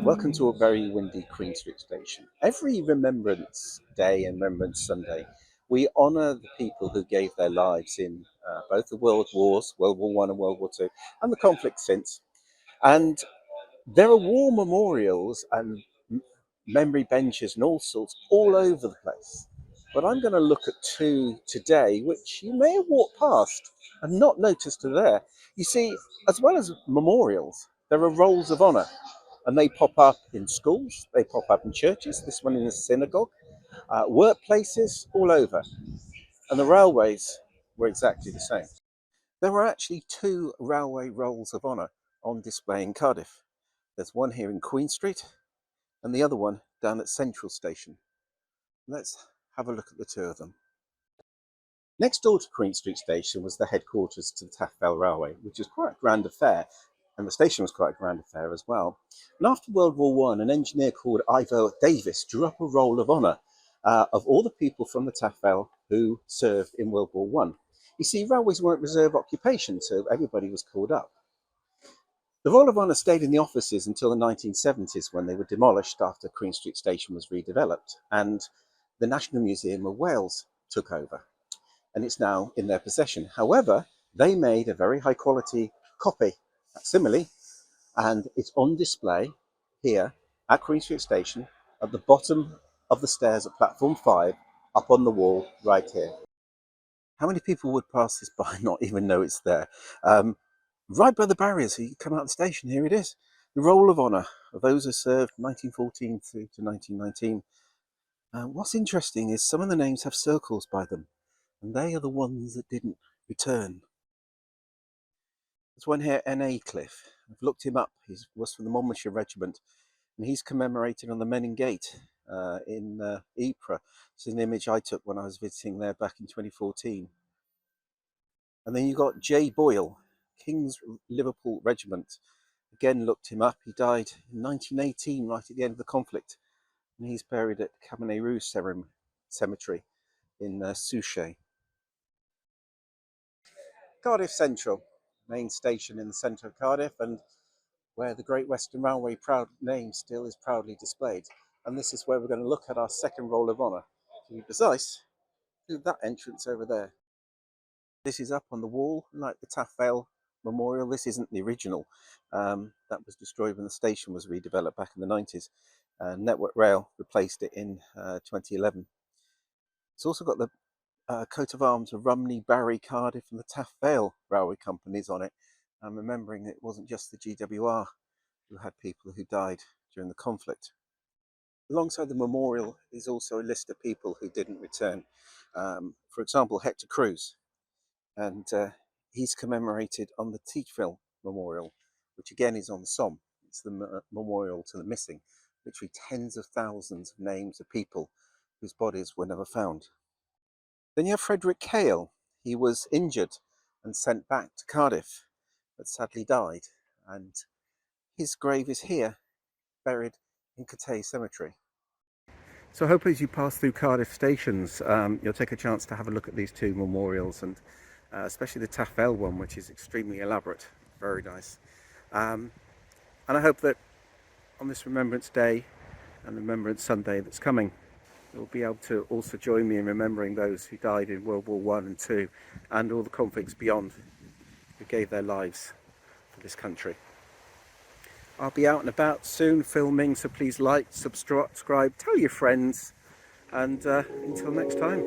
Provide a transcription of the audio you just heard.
Welcome to a very windy Queen Street station. Every Remembrance Day and Remembrance Sunday, we honour the people who gave their lives in both the World Wars, World War One and World War Two, and the conflict since. And there are war memorials and memory benches and all sorts all over the place. But I'm going to look at two today, which you may have walked past and not noticed are there. You see, as well as memorials, there are rolls of honour, and they pop up in schools, they pop up in churches, this one in a synagogue, workplaces, all over. And the railways were exactly the same. There were actually two railway rolls of honour on display in Cardiff. There's one here in Queen Street and the other one down at Central Station. Let's have a look at the two of them. Next door to Queen Street Station was the headquarters to the Taff Vale Railway, which was quite a grand affair, and the station was quite a grand affair as well. And after World War One, an engineer called Ivor Davis drew up a roll of honour of all the people from the Taff Vale who served in World War One. You see, railways weren't reserve occupation, so everybody was called up. The Roll of Honour stayed in the offices until the 1970s, when they were demolished after Queen Street Station was redeveloped, and the National Museum of Wales took over, and it's now in their possession. However, they made a very high quality copy, facsimile, and it's on display here at Queen Street Station at the bottom of the stairs at platform 5, up on the wall right here. How many people would pass this by and not even know it's there? Right by the barriers, so you come out of the station, here it is. The Roll of Honour of those who served 1914 through to 1919. What's interesting is some of the names have circles by them, and they are the ones that didn't return. There's one here, N.A. Cliff. I've looked him up. He was from the Monmouthshire Regiment, and he's commemorated on the Menin Gate in Ypres. This is an image I took when I was visiting there back in 2014. And then you've got J. Boyle, King's Liverpool Regiment. Again, looked him up. He died in 1918, right at the end of the conflict, and he's buried at Commemerating Cemetery in Souchez. Cardiff Central, main station in the centre of Cardiff, and where the Great Western Railway proud name still is proudly displayed. And this is where we're going to look at our second roll of honour. To be precise, through that entrance over there. This is up on the wall, like the Taff Vale Memorial. This isn't the original. That was destroyed when the station was redeveloped back in the 90s. Network Rail replaced it in 2011. It's also got the coat of arms of Rumney, Barry, Cardiff and the Taff Vale Railway Companies on it. I'm remembering it wasn't just the GWR who had people who died during the conflict. Alongside the memorial is also a list of people who didn't return. For example, Hector Cruz, and he's commemorated on the Teachville Memorial, which again is on the Somme. It's the memorial to the missing, literally tens of thousands of names of people whose bodies were never found. Then you have Frederick Cale. He was injured and sent back to Cardiff, but sadly died, and his grave is here, buried in Cathay Cemetery. So I hope as you pass through Cardiff stations, you'll take a chance to have a look at these two memorials, and especially the Taff Vale one, which is extremely elaborate, very nice. And I hope that on this Remembrance Day and Remembrance Sunday that's coming, you'll be able to also join me in remembering those who died in World War One and Two, and all the conflicts beyond, who gave their lives for this country. I'll be out and about soon filming, so please like, subscribe, tell your friends, and until next time.